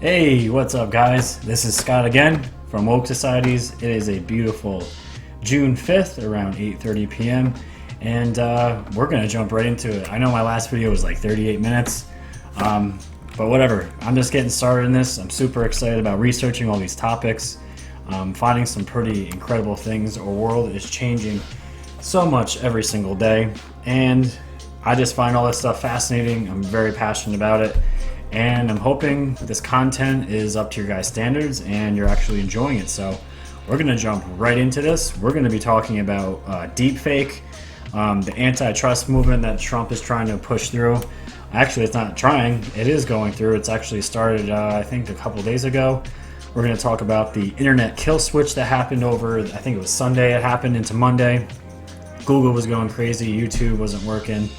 Hey, what's up guys? This is Scott again from Woke Societies. It is a beautiful June 5th around 8:30 p.m. and we're gonna jump right into it. I know my last video was like 38 minutes, but whatever. I'm just getting started in this. I'm super excited about researching all these topics, finding some pretty incredible things. Our world is changing so much every single day, and I just find all this stuff fascinating. I'm very passionate about it. And I'm hoping this content is up to your guys' standards and you're actually enjoying it. So we're going to jump right into this. We're going to be talking about deepfake, the antitrust movement that Trump is trying to push through. Actually, it's not trying. It is going through. It's actually started, I think, a couple days ago. We're going to talk about the internet kill switch that happened over, I think it was Sunday it happened into Monday. Google was going crazy. YouTube wasn't working.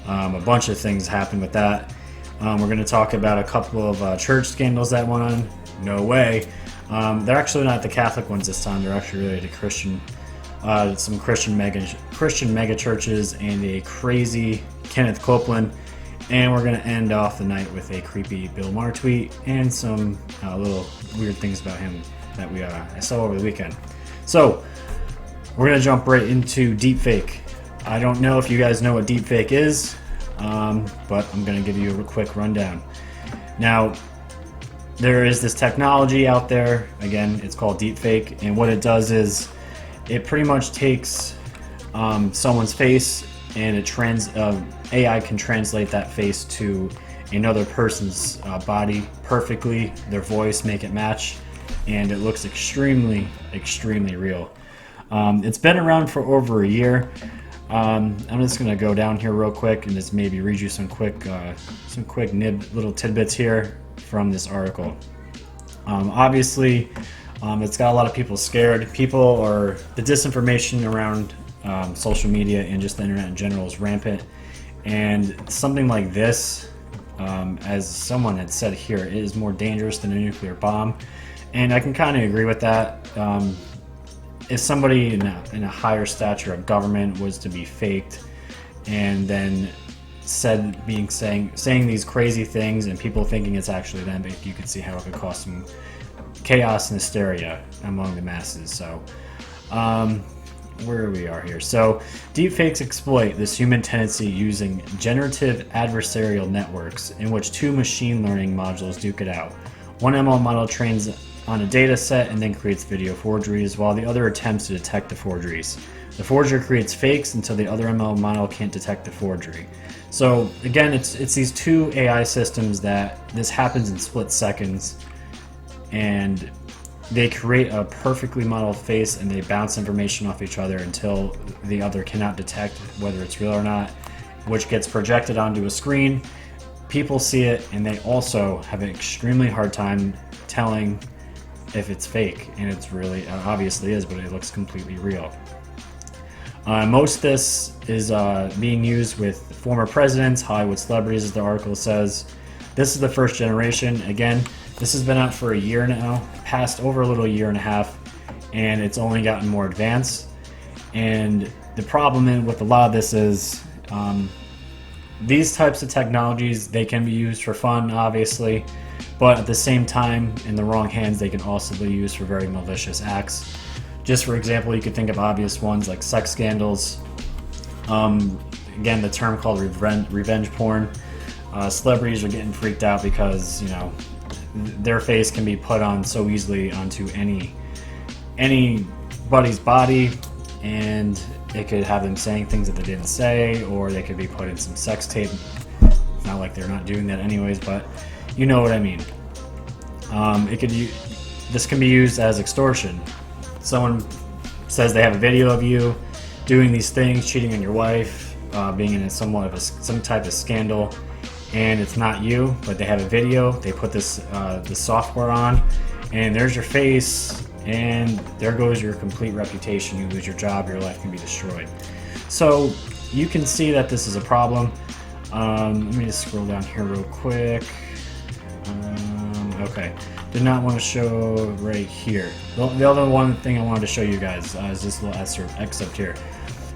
A bunch of things happened with that. We're going to talk about a couple of church scandals that went on. No way. They're actually not the Catholic ones this time. They're actually related to some Christian mega churches and a crazy Kenneth Copeland. And we're going to end off the night with a creepy Bill Maher tweet and some little weird things about him that I saw over the weekend. So we're going to jump right into deepfake. I don't know if you guys know what deepfake is. But I'm going to give you a quick rundown. Now, there is this technology out there. Again, it's called deepfake, and what it does is it pretty much takes someone's face, and AI can translate that face to another person's body perfectly, their voice, make it match, and it looks extremely real. It's been around for over a year. I'm just going to go down here real quick and just maybe read you some quick little tidbits here from this article. Obviously, it's got a lot of people scared. The disinformation around social media and just the internet in general is rampant. And something like this, as someone had said here, it is more dangerous than a nuclear bomb. And I can kind of agree with that. If somebody in a higher stature of government was to be faked and then saying these crazy things and people thinking it's actually them, you could see how it could cause some chaos and hysteria among the masses. So where we are here. So deepfakes exploit this human tendency using generative adversarial networks in which two machine learning modules duke it out. One ML model trains on a data set and then creates video forgeries, while the other attempts to detect the forgeries. The forger creates fakes until the other ML model can't detect the forgery. So again, it's these two AI systems that this happens in split seconds, and they create a perfectly modeled face and they bounce information off each other until the other cannot detect whether it's real or not, which gets projected onto a screen. People see it, and they also have an extremely hard time telling if it's fake, and it's really obviously is, but it looks completely real. Most of this is being used with former presidents, Hollywood celebrities, as the article says. This is the first generation. Again, this has been out for a year now, past over a little year and a half, and it's only gotten more advanced. And the problem with a lot of this is these types of technologies, they can be used for fun, obviously, but at the same time, in the wrong hands, they can also be used for very malicious acts. Just for example, you could think of obvious ones like sex scandals. Again, the term called revenge porn. Celebrities are getting freaked out because, their face can be put on so easily onto anybody's body, and it could have them saying things that they didn't say, or they could be put in some sex tape. It's not like they're not doing that anyways, but you know what I mean. This can be used as extortion. Someone says they have a video of you doing these things, cheating on your wife, being in some type of scandal, and it's not you, but they have a video. They put this software on, and there's your face, and there goes your complete reputation. You lose your job, your life can be destroyed. So you can see that this is a problem. Let me just scroll down here real quick. Okay, did not want to show right here. The other one thing I wanted to show you guys is this little excerpt here.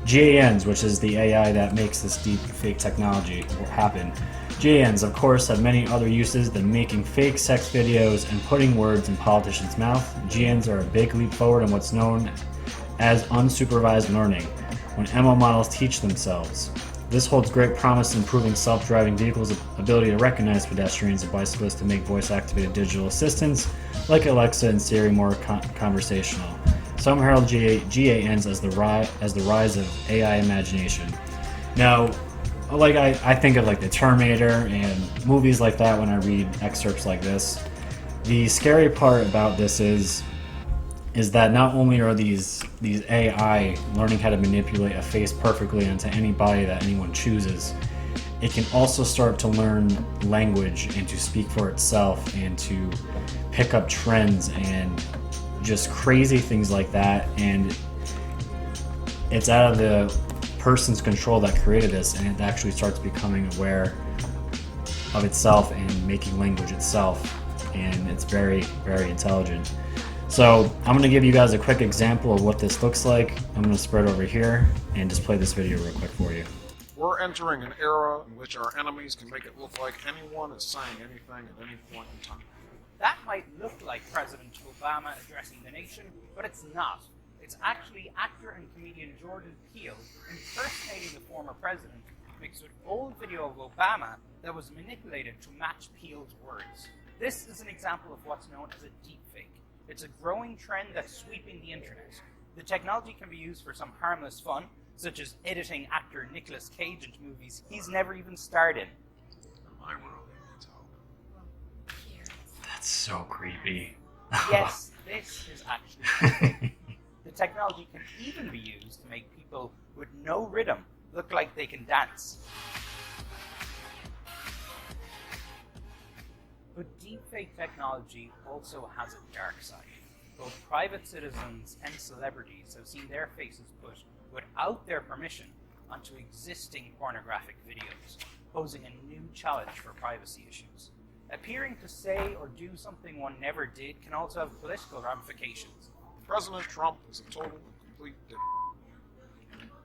GANs, which is the AI that makes this deepfake technology happen. GANs, of course, have many other uses than making fake sex videos and putting words in politicians' mouth. GANs are a big leap forward in what's known as unsupervised learning, when ML models teach themselves. This holds great promise in improving self-driving vehicles' ability to recognize pedestrians and bicyclists to make voice-activated digital assistants like Alexa and Siri more conversational. Some herald GANs as the rise of AI imagination. Now, like I think of like the Terminator and movies like that when I read excerpts like this. The scary part about this is that not only are these AI learning how to manipulate a face perfectly onto any body that anyone chooses, it can also start to learn language and to speak for itself and to pick up trends and just crazy things like that. And it's out of the person's control that created this, and it actually starts becoming aware of itself and making language itself, and it's very, very intelligent. So I'm going to give you guys a quick example of what this looks like. I'm going to spread over here and just play this video real quick for you. We're entering an era in which our enemies can make it look like anyone is saying anything at any point in time. That might look like President Obama addressing the nation, but it's not. It's actually actor and comedian Jordan Peele impersonating the former president, mixed with old video of Obama that was manipulated to match Peele's words. This is an example of what's known as a deepfake. It's a growing trend that's sweeping the internet. The technology can be used for some harmless fun, such as editing actor Nicolas Cage into movies he's never even starred in. That's so creepy. Yes, this is actually The technology can even be used to make people with no rhythm look like they can dance. But deepfake technology also has a dark side. Both private citizens and celebrities have seen their faces put without their permission onto existing pornographic videos, posing a new challenge for privacy issues. Appearing to say or do something one never did can also have political ramifications. President Trump is a total and complete dick.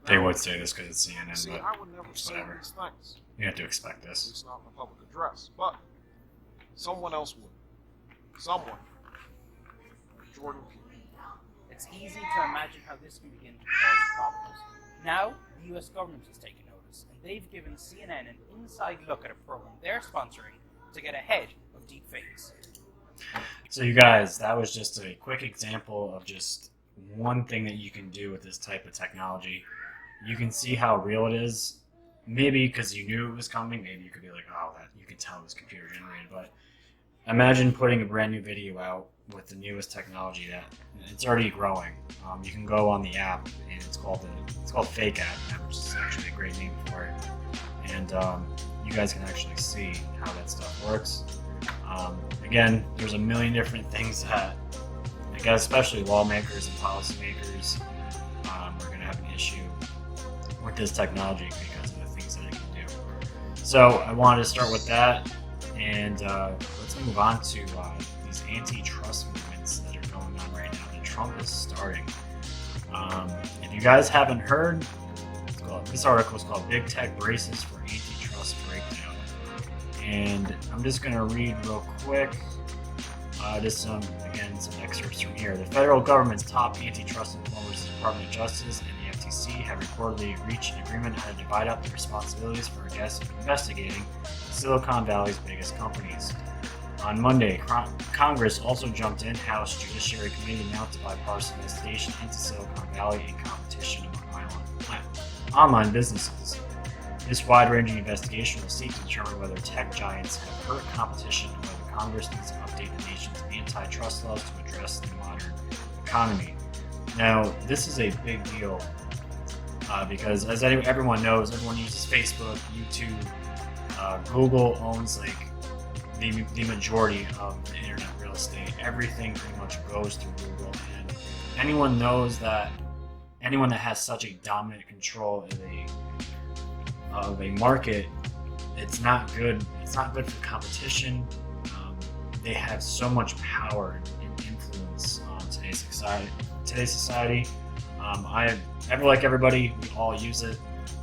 They would say this because it's CNN, See, but I would never say whatever. these things. You have to expect At this. least not in a public address. But someone else would. Someone. Jordan Peele. It's easy to imagine how this can begin to cause problems. Now, the US government has taken notice, and they've given CNN an inside look at a program they're sponsoring to get ahead of deepfakes. So you guys, that was just a quick example of just one thing that you can do with this type of technology. You can see how real it is. Maybe because you knew it was coming, maybe you could be like, oh, that you can tell it was computer generated. But imagine putting a brand new video out with the newest technology that it's already growing. You can go on the app, and it's called Fake App, which is actually a great name for it. And you guys can actually see how that stuff works. Again, there's a million different things that, I guess, especially lawmakers and policymakers, are going to have an issue with this technology because of the things that it can do. So I wanted to start with that, and let's move on to these antitrust movements that are going on right now that Trump is starting. If you guys haven't heard, this article is called Big Tech Braces for Antitrust Breakdown. And I'm just going to read real quick just some excerpts from here. The federal government's top antitrust informers, the Department of Justice and the FTC, have reportedly reached an agreement on how to divide up the responsibilities for investigating Silicon Valley's biggest companies. On Monday, Congress also jumped in. House Judiciary Committee announced a bipartisan investigation into Silicon Valley and competition among online businesses. This wide-ranging investigation will seek to determine whether tech giants have hurt competition and whether Congress needs to update the nation's antitrust laws to address the modern economy. Now, this is a big deal because, as everyone knows, everyone uses Facebook, YouTube. Google owns the majority of the internet real estate. Everything pretty much goes through Google, and anyone knows that anyone that has such a dominant control of a market, it's not good. It's not good for competition. They have so much power and influence on today's society. Like everybody, we all use it.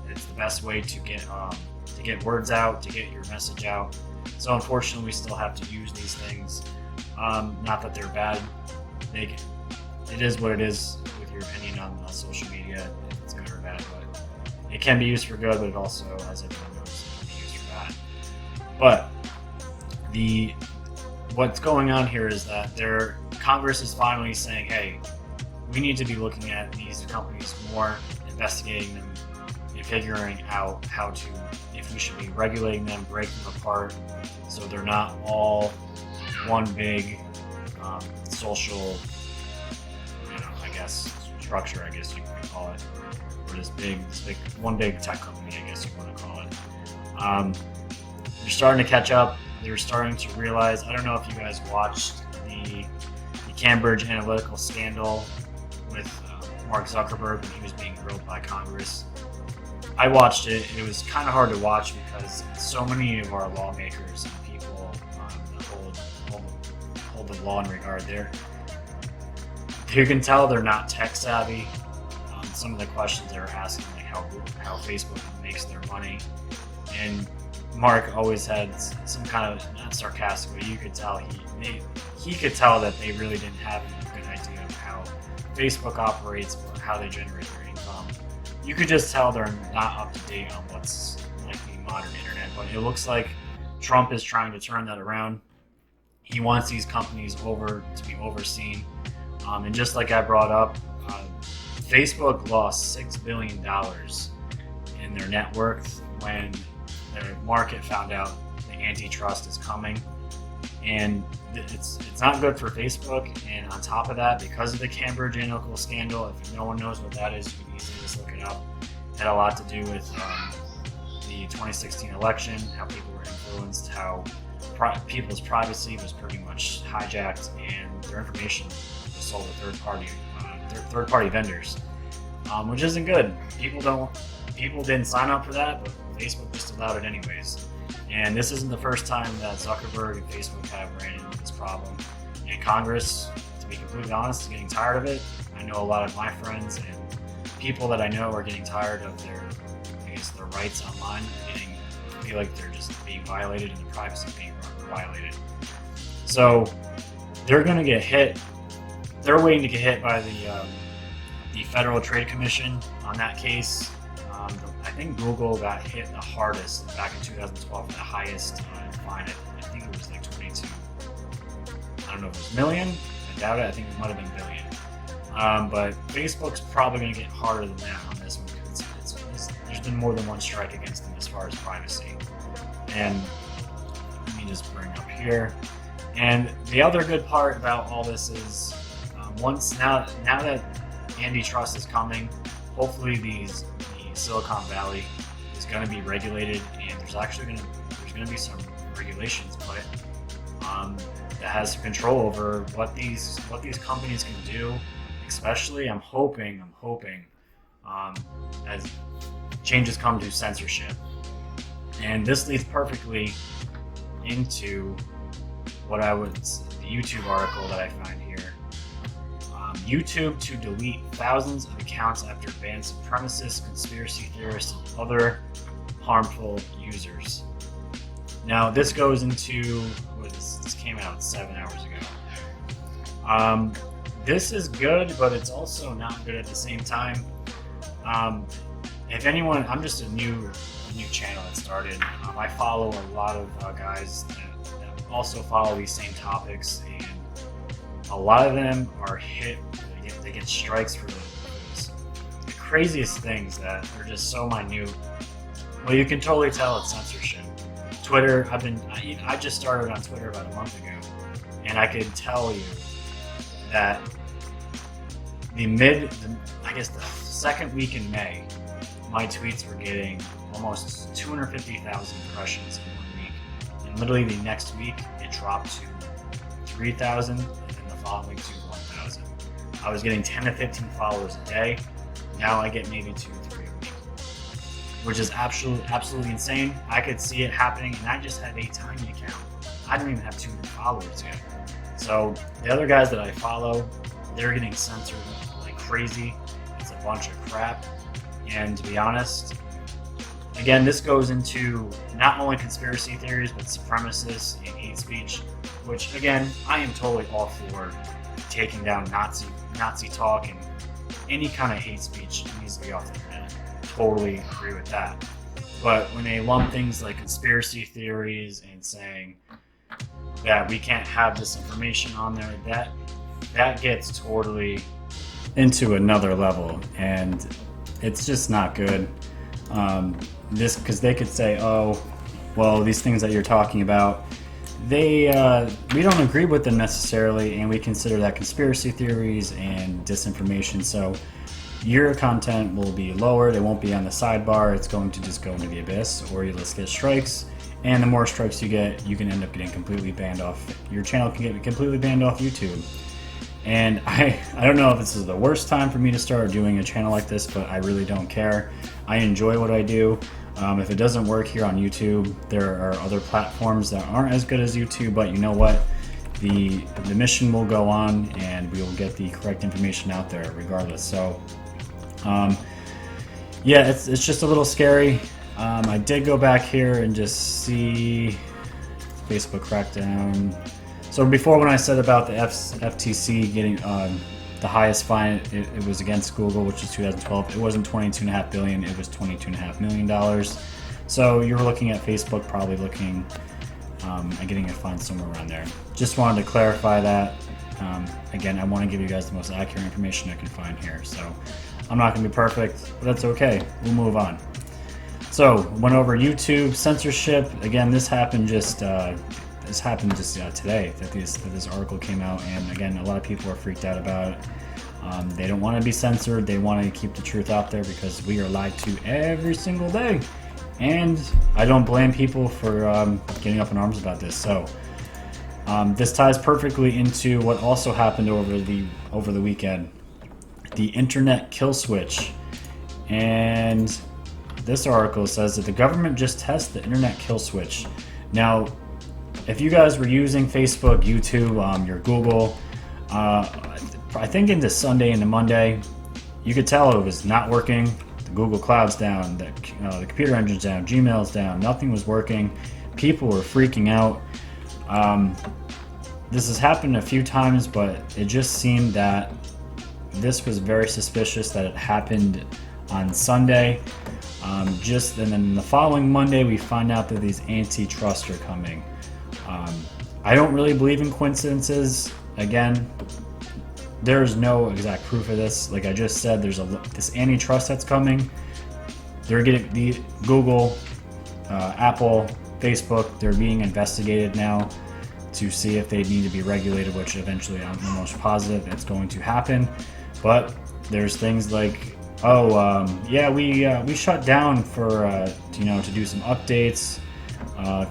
It's the best way to get to get words out, to get your message out. So unfortunately, we still have to use these things. Not that they're bad. It is what it is with your opinion on social media, if it's good or bad. But it can be used for good, but it also, as everyone knows, it can be used for bad. But what's going on here is that Congress is finally saying, hey, we need to be looking at these companies more, investigating them, and figuring out if we should be regulating them, breaking them apart, so they're not all one big social, structure, I guess you could call it, or this big one big tech company, I guess you want to call it. They're starting to catch up. They're starting to realize. I don't know if you guys watched the Cambridge Analytica scandal with Mark Zuckerberg when he was being grilled by Congress. I watched it. It was kind of hard to watch because so many of our lawmakers and people that hold the law in regard there, you can tell they're not tech savvy. Some of the questions they were asking, like how Facebook makes their money, and Mark always had some kind of, not sarcastic, but you could tell he could tell that they really didn't have a good idea of how Facebook operates or how they generate their income. You could just tell they're not up to date on what's like the modern internet. But it looks like Trump is trying to turn that around. He wants these companies to be overseen. And just like I brought up, Facebook lost $6 billion in their net worth when their market found out the antitrust is coming. And it's not good for Facebook. And on top of that, because of the Cambridge Analytica scandal, if no one knows what that is, you can easily just look it up. It had a lot to do with the 2016 election, how people were influenced, how people's privacy was pretty much hijacked, and their information was sold to third party vendors, which isn't good. People didn't sign up for that, but Facebook just allowed it anyways. And this isn't the first time that Zuckerberg and Facebook have ran into this problem. And Congress, to be completely honest, is getting tired of it. I know a lot of my friends and people that I know are getting tired of their rights online. They feel like they're just being violated and their privacy being violated. So they're going to get hit. They're waiting to get hit by the Federal Trade Commission on that case. I think Google got hit the hardest back in 2012 with the highest fine. I think it was like 22. I don't know if it was million. I doubt it. I think it might have been billion. But Facebook's probably going to get harder than that on this one because there's been more than one strike against them as far as privacy. And let me just bring up here. And the other good part about all this is now that antitrust is coming, hopefully the Silicon Valley is going to be regulated, and there's going to be some regulations put that has control over what these companies can do. Especially, I'm hoping as changes come to censorship, and this leads perfectly into the YouTube article that I find here. YouTube to delete thousands of accounts after ban supremacists, conspiracy theorists, and other harmful users. Now, this goes into this came out 7 hours ago. This is good, but it's also not good at the same time. If anyone, I'm just a new channel that started. I follow a lot of guys that also follow these same topics, and a lot of them are hit. They get strikes for the craziest things that are just so minute. Well, you can totally tell it's censorship. Twitter. I just started on Twitter about a month ago, and I could tell you that the second week in May, my tweets were getting almost 250,000 impressions in 1 week. And literally the next week, it dropped to 3,000, and then the following week to 1,000. I was getting 10 to 15 followers a day. Now I get maybe 2 or 3 a week, which is absolutely insane. I could see it happening, and I just had a tiny account. I didn't even have 200 followers yet. So the other guys that I follow, they're getting censored like crazy. It's a bunch of crap. And to be honest, again, this goes into not only conspiracy theories, but supremacists and hate speech, which, again, I am totally all for taking down Nazi talk, and any kind of hate speech needs to be off the internet. Totally agree with that. But when they lump things like conspiracy theories and saying that we can't have this information on there, that gets totally into another level, and it's just not good. This, because they could say, oh, well, these things that you're talking about, we don't agree with them necessarily, and we consider that conspiracy theories and disinformation. So your content will be lowered. It won't be on the sidebar. It's going to just go into the abyss, or you'll just get strikes. And the more strikes you get, you can end up getting completely banned off. Your channel can get completely banned off YouTube. And I don't know if this is the worst time for me to start doing a channel like this, but I really don't care. I enjoy what I do. If it doesn't work here on YouTube, there are other platforms that aren't as good as YouTube, but you know what? The mission will go on, and we will get the correct information out there regardless. So, yeah, it's just a little scary. I did go back here and just see Facebook crackdown. So before, when I said about the FTC getting the highest fine, it was against Google, which is 2012. It wasn't $22.5 billion, it was $22.5 million. So you're looking at Facebook probably looking at getting a fine somewhere around there. Just wanted to clarify that. Again, I want to give you guys the most accurate information I can find here. So I'm not going to be perfect, but that's okay. We'll move on. So went over YouTube censorship. Again, this happened just today that this article came out, and again, a lot of people are freaked out about it. They don't want to be censored. They want to keep the truth out there because we are lied to every single day, and I don't blame people for getting up in arms about this. So this ties perfectly into what also happened over the weekend, the internet kill switch. And this article says that the government just tested the internet kill switch. Now, if you guys were using Facebook, YouTube, your Google, I think into Sunday into Monday, you could tell it was not working. The Google Cloud's down, the computer engine's down, Gmail's down, nothing was working. People were freaking out. This has happened a few times, but it just seemed that this was very suspicious that it happened on Sunday. And then the following Monday, we find out that these antitrust are coming. I don't really believe in coincidences. Again, there's no exact proof of this. Like I just said, there's this antitrust that's coming. They're getting the Google, Apple, Facebook. They're being investigated now to see if they need to be regulated. Which eventually, I'm almost positive it's going to happen. But there's things like, we shut down for to do some updates.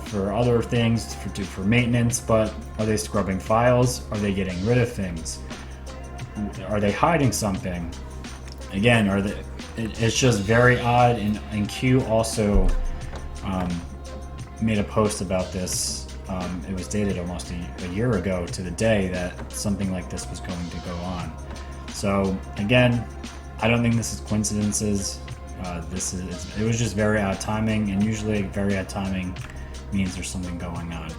For other things, for maintenance, but are they scrubbing files? Are they getting rid of things? Are they hiding something? Again, it's just very odd. And Q also made a post about this. It was dated almost a year ago to the day that something like this was going to go on. So again, I don't think this is coincidences. It was just very odd timing, and usually very odd timing means there's something going on.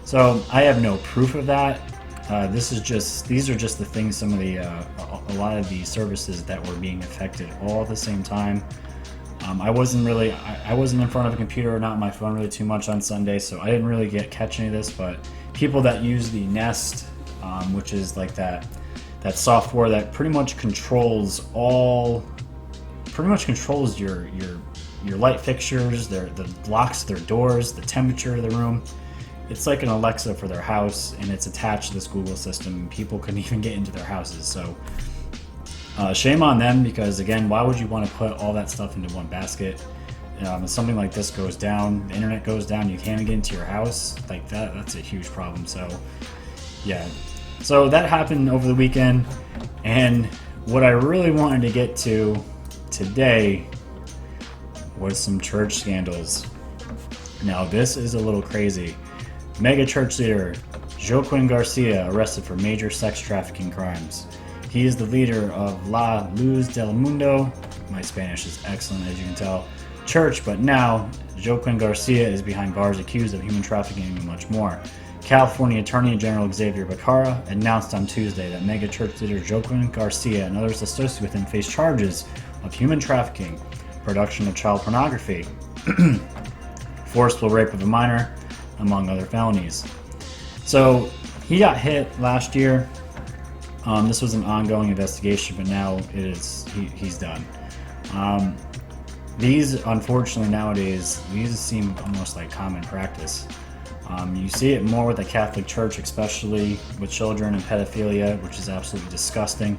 So I have no proof of that. These are just the things, some of a lot of the services that were being affected all at the same time. I wasn't in front of a computer or not on my phone really too much on Sunday, so I didn't really catch any of this. But people that use the Nest, which is like that software that pretty much controls your light fixtures, the locks, their doors, the temperature of the room. It's like an Alexa for their house, and it's attached to this Google system. People couldn't even get into their houses. So shame on them, because again, why would you want to put all that stuff into one basket? If something like this goes down, the internet goes down, you can't get into your house, like that's a huge problem. So yeah, so that happened over the weekend, and what I really wanted to get to today was some church scandals. Now this is a little crazy. Mega church leader Joaquin Garcia arrested for major sex trafficking crimes. He is the leader of La Luz del Mundo. My Spanish is excellent, as you can tell. church, but now Joaquin Garcia is behind bars accused of human trafficking and much more. California Attorney General Xavier Becerra announced on Tuesday that mega church leader Joaquin Garcia and others associated with him face charges of human trafficking, production of child pornography, forceful rape of a minor, among other felonies. So he got hit last year. This was an ongoing investigation, but now he's done. These, unfortunately, nowadays, these seem almost like common practice. You see it more with the Catholic Church, especially with children and pedophilia, which is absolutely disgusting.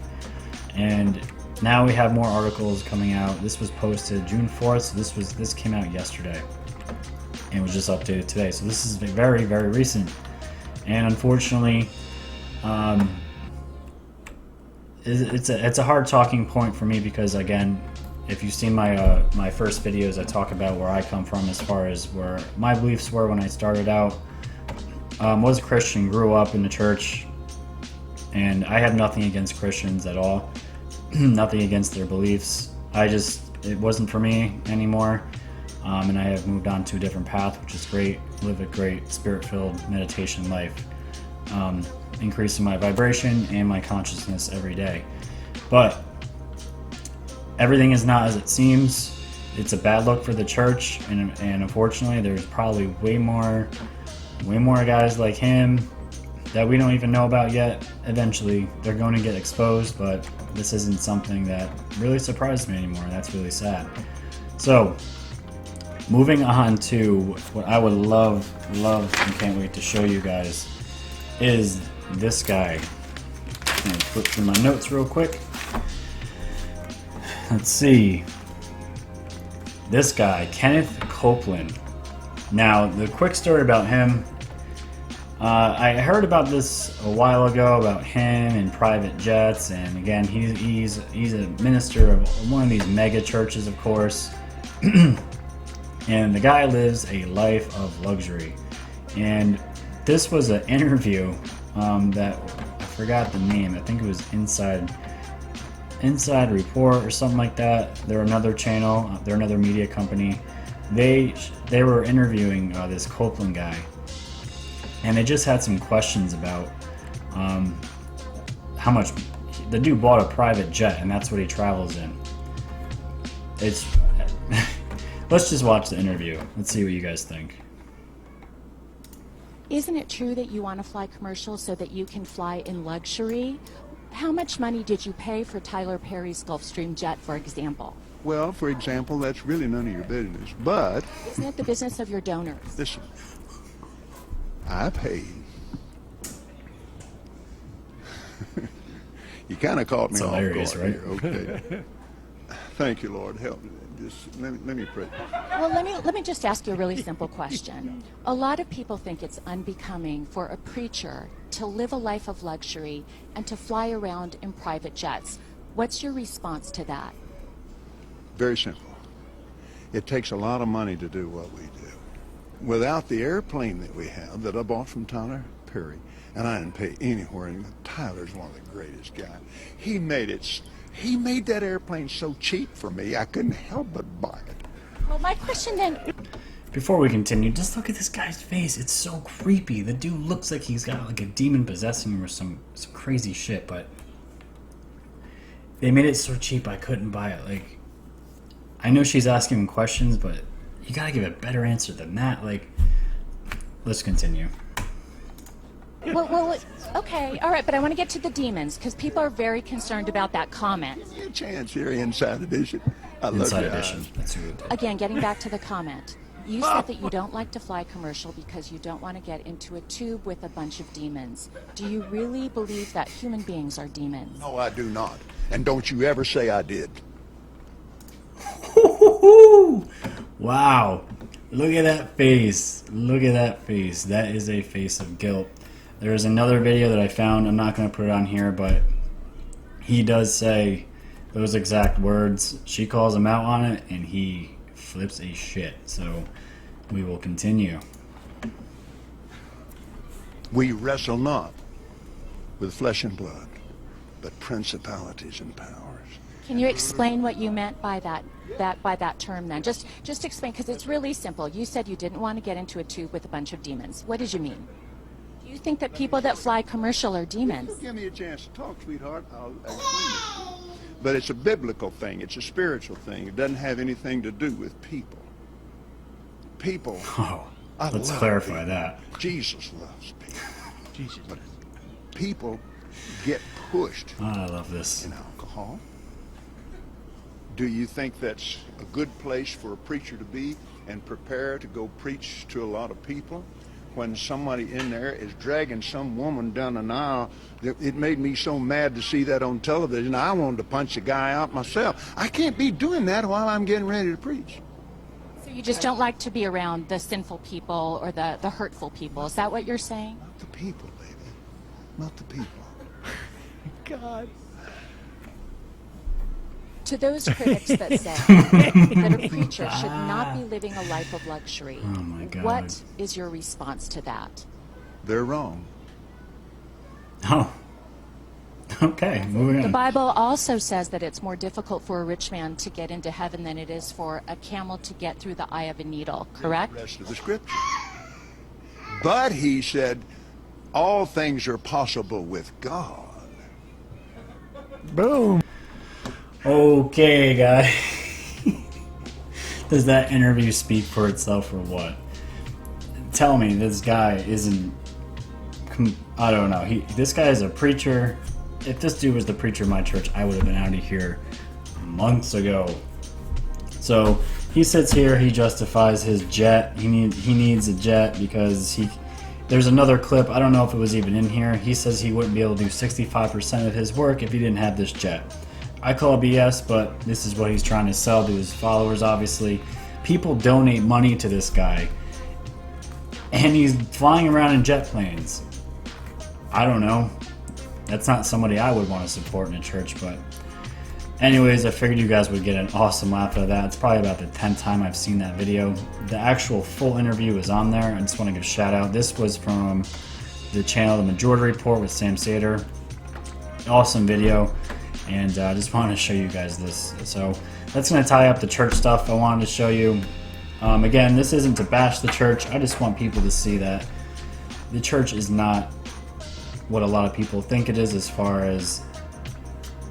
And now we have more articles coming out. This was posted June 4th, so this came out yesterday, and was just updated today. So this is very, very recent. And unfortunately, it's a hard talking point for me because, again, if you've seen my first videos, I talk about where I come from as far as where my beliefs were when I started out. Was a Christian, grew up in the church, and I have nothing against Christians at all. Nothing against their beliefs. It wasn't for me anymore, and I have moved on to a different path, which is great. Live a great spirit-filled meditation life, increasing my vibration and my consciousness every day. But everything is not as it seems. It's a bad look for the church, and unfortunately, there's probably way more guys like him that we don't even know about yet. Eventually, they're going to get exposed, but this isn't something that really surprised me anymore. That's really sad. So, moving on to what I would love, and can't wait to show you guys, is this guy. I'm going to flip through my notes real quick. Let's see. This guy, Kenneth Copeland. Now, the quick story about him. I heard about this a while ago about him and private jets, and again, he's a minister of one of these mega churches, of course. And the guy lives a life of luxury. And this was an interview that I forgot the name. I think it was Inside Report or something like that. They're another channel. They're another media company. They were interviewing this Copeland guy, and they just had some questions about how much the dude bought a private jet, and that's what he travels in. It's let's just watch the interview. Let's see what you guys think. Isn't it true that you want to fly commercial so that you can fly in luxury? How much money did you pay for Tyler Perry's Gulfstream jet, for example? Well, for example, that's really none of your business, but... Isn't it the business of your donors? Listen, I paid. You kind of caught me off guard here, okay? Thank you, Lord. Help me. Just let me pray. Well, let me just ask you a really simple question. A lot of people think it's unbecoming for a preacher to live a life of luxury and to fly around in private jets. What's your response to that? Very simple. It takes a lot of money to do what we do. Without the airplane that we have that I bought from Tyler Perry, and I didn't pay anywhere, and Tyler's one of the greatest guys. He made that airplane so cheap for me, I couldn't help but buy it. Well, my question then... Before we continue, just look at this guy's face. It's so creepy. The dude looks like he's got like a demon possessing him or some crazy shit, but they made it so cheap I couldn't buy it. Like, I know she's asking him questions, but you gotta give a better answer than that. Like, let's continue. Well, okay, all right, but I want to get to the demons, because people are very concerned about that comment. Give me a chance here, Inside Edition. I love Inside your Edition. eyes. That's good. Again, getting back to the comment. You said that you don't like to fly commercial because you don't want to get into a tube with a bunch of demons. Do you really believe that human beings are demons? No, I do not. And don't you ever say I did. Wow. Look at that face. Look at that face. That is a face of guilt. There's another video that I found. I'm not going to put it on here, but he does say those exact words. She calls him out on it, and he flips a shit. So we will continue. We wrestle not with flesh and blood, but principalities and powers. Can you explain what you meant by that term then? Just explain, because it's really simple. You said you didn't want to get into a tube with a bunch of demons. What did you mean? Do you think that people that fly commercial are demons? Give me a chance to talk, sweetheart. I'll explain it. But it's a biblical thing. It's a spiritual thing. It doesn't have anything to do with people. People. Oh, let's clarify people. that. Jesus loves people. Jesus. But people get pushed Oh, I love this. in alcohol. Do you think that's a good place for a preacher to be and prepare to go preach to a lot of people? When somebody in there is dragging some woman down an aisle, it made me so mad to see that on television. I wanted to punch the guy out myself. I can't be doing that while I'm getting ready to preach. So you just don't like to be around the sinful people or the hurtful people. Is that what you're saying? Not the people, baby. Not the people. God. To those critics that say that a preacher should not be living a life of luxury, Oh my God. what is your response to that? They're wrong. Oh. Okay, moving The on. Bible also says that it's more difficult for a rich man to get into heaven than it is for a camel to get through the eye of a needle, correct? The rest of the scripture. But he said, all things are possible with God. Boom. Okay, guys. Does that interview speak for itself or what? Tell me this guy isn't... I don't know. This guy is a preacher. If this dude was the preacher of my church, I would have been out of here months ago. So he sits here, he justifies his jet. He needs a jet because there's another clip, I don't know if it was even in here. He says he wouldn't be able to do 65% of his work if he didn't have this jet. I call BS, but this is what he's trying to sell to his followers, obviously. People donate money to this guy, and he's flying around in jet planes. I don't know. That's not somebody I would want to support in a church, but anyways, I figured you guys would get an awesome laugh out of that. It's probably about the 10th time I've seen that video. The actual full interview is on there. I just want to give a shout out. This was from the channel The Majority Report with Sam Sater. Awesome video. And I just wanted to show you guys this. So that's going to tie up the church stuff I wanted to show you. Again, this isn't to bash the church. I just want people to see that the church is not what a lot of people think it is, as far as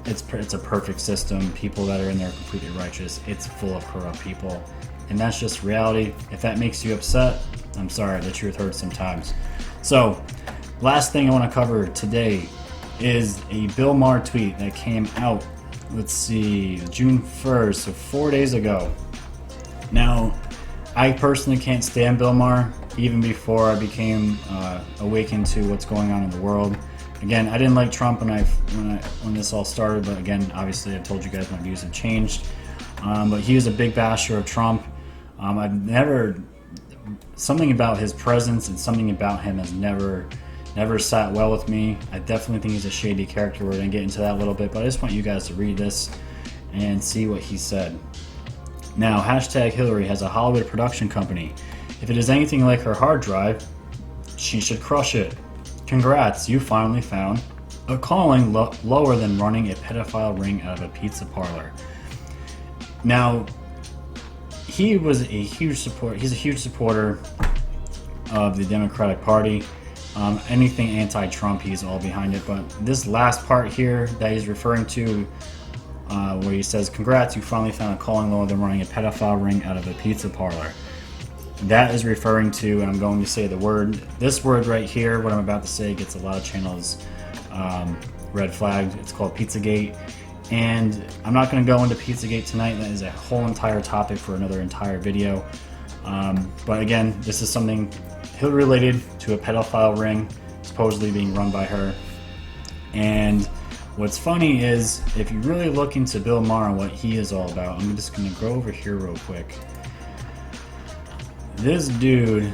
it's a perfect system. People that are in there are completely righteous. It's full of corrupt people. And that's just reality. If that makes you upset, I'm sorry. The truth hurts sometimes. So last thing I want to cover today is a Bill Maher tweet that came out, let's see, June 1st, so 4 days ago. Now, I personally can't stand Bill Maher, even before I became awakened to what's going on in the world. Again, I didn't like Trump when this all started, but again, obviously I told you guys my views have changed. But he was a big basher of Trump. Something about his presence and something about him has never sat well with me. I definitely think he's a shady character. We're going to get into that a little bit, but I just want you guys to read this and see what he said. Now, #Hillary has a Hollywood production company. If it is anything like her hard drive, she should crush it. Congrats, you finally found a calling lower than running a pedophile ring out of a pizza parlor. Now, he's a huge supporter of the Democratic Party. Anything anti-Trump, he's all behind it. But this last part here that he's referring to, where he says, congrats, you finally found a calling lower than running a pedophile ring out of a pizza parlor. That is referring to, and I'm going to say this word right here, what I'm about to say gets a lot of channels red flagged. It's called Pizzagate. And I'm not going to go into Pizzagate tonight. That is a whole entire topic for another entire video. But again, this is something related to a pedophile ring supposedly being run by her. And what's funny is, if you really look into Bill Maher and what he is all about, I'm just going to go over here real quick. This dude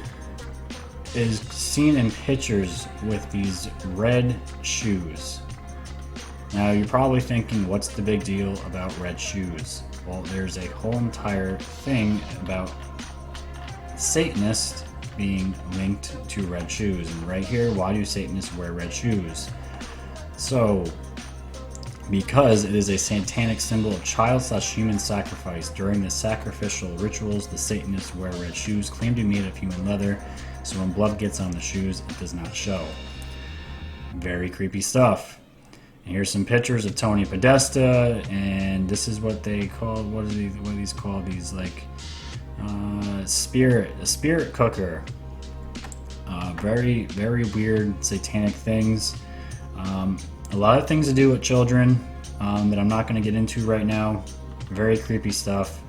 is seen in pictures with these red shoes. Now you're probably thinking, what's the big deal about red shoes? Well, there's a whole entire thing about Satanists being linked to red shoes. And right here, why do Satanists wear red shoes? So because it is a satanic symbol of child/human sacrifice. During the sacrificial rituals, the Satanists wear red shoes, claim to be made of human leather, so when blood gets on the shoes, it does not show. Very creepy stuff. And here's some pictures of Tony Podesta, and this is what they call, what are these called? These like a spirit cooker. Very, very weird satanic things. A lot of things to do with children that I'm not going to get into right now. Very creepy stuff.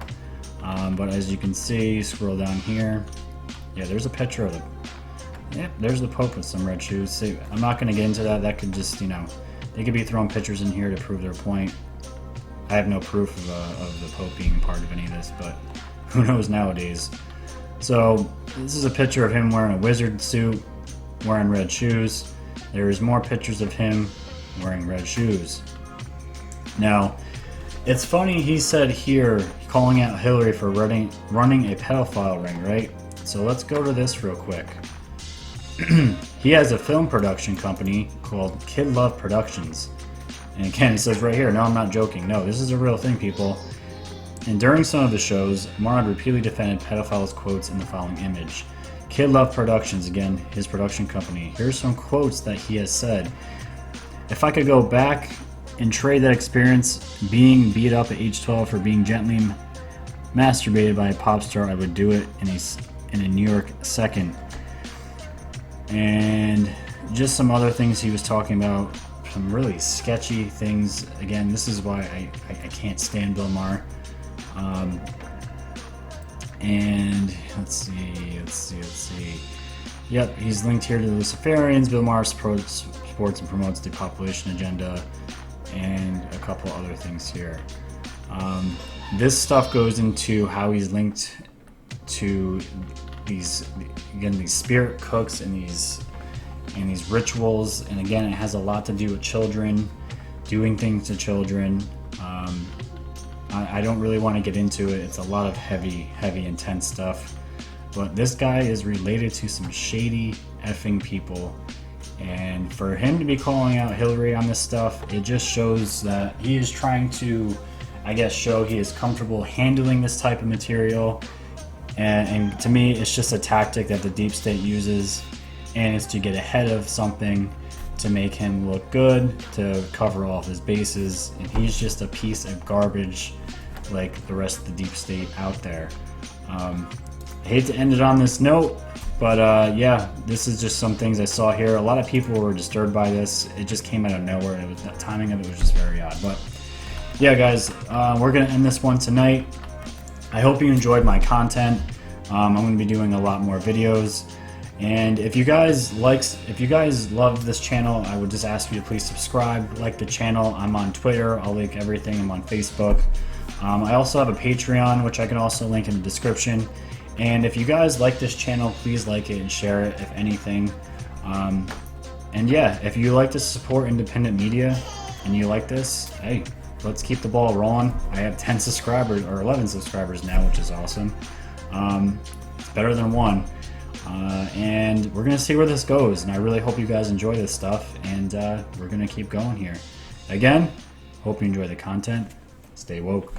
But as you can see, scroll down here. Yeah, there's a picture of the. Yeah, there's the Pope with some red shoes. See, I'm not going to get into that. That could just, you know, they could be throwing pictures in here to prove their point. I have no proof of the Pope being part of any of this, but who knows nowadays. So this is a picture of him wearing a wizard suit, wearing red shoes. There's more pictures of him wearing red shoes. Now, it's funny he said here, calling out Hillary for running a pedophile ring, right? So let's go to this real quick. He has a film production company called Kid Love Productions. And again, it says right here, no, I'm not joking. No, this is a real thing, people. And during some of the shows, Maher repeatedly defended pedophiles' quotes in the following image. Kid Love Productions, again, his production company. Here's some quotes that he has said. If I could go back and trade that experience being beat up at age 12 for being gently masturbated by a pop star, I would do it in a New York second. And just some other things he was talking about, some really sketchy things. Again, this is why I can't stand Bill Maher. And let's see. Yep, he's linked here to the Luciferians. Bill Maher supports and promotes the population agenda, and a couple other things here. This stuff goes into how he's linked to these spirit cooks and these rituals, and again, it has a lot to do with children, doing things to children. I don't really want to get into it. It's a lot of heavy, intense stuff. But this guy is related to some shady effing people. And for him to be calling out Hillary on this stuff, it just shows that he is trying to, I guess, show he is comfortable handling this type of material. And to me, it's just a tactic that the deep state uses. And it's to get ahead of something, to make him look good, to cover all of his bases. And he's just a piece of garbage like the rest of the deep state out there. I hate to end it on this note, but yeah, this is just some things I saw here. A lot of people were disturbed by this. It just came out of nowhere. The timing of it was just very odd. But yeah, guys, we're going to end this one tonight. I hope you enjoyed my content. I'm going to be doing a lot more videos. And if you guys love this channel, I would just ask you to please subscribe, like the channel. I'm on Twitter. I'll link everything. I'm on Facebook. I also have a Patreon, which I can also link in the description. And if you guys like this channel, please like it and share it, if anything. And yeah, if you like to support independent media and you like this, hey, let's keep the ball rolling. I have 10 subscribers, or 11 subscribers now, which is awesome. It's better than one. And we're going to see where this goes. And I really hope you guys enjoy this stuff. And we're going to keep going here. Again, hope you enjoy the content. Stay woke.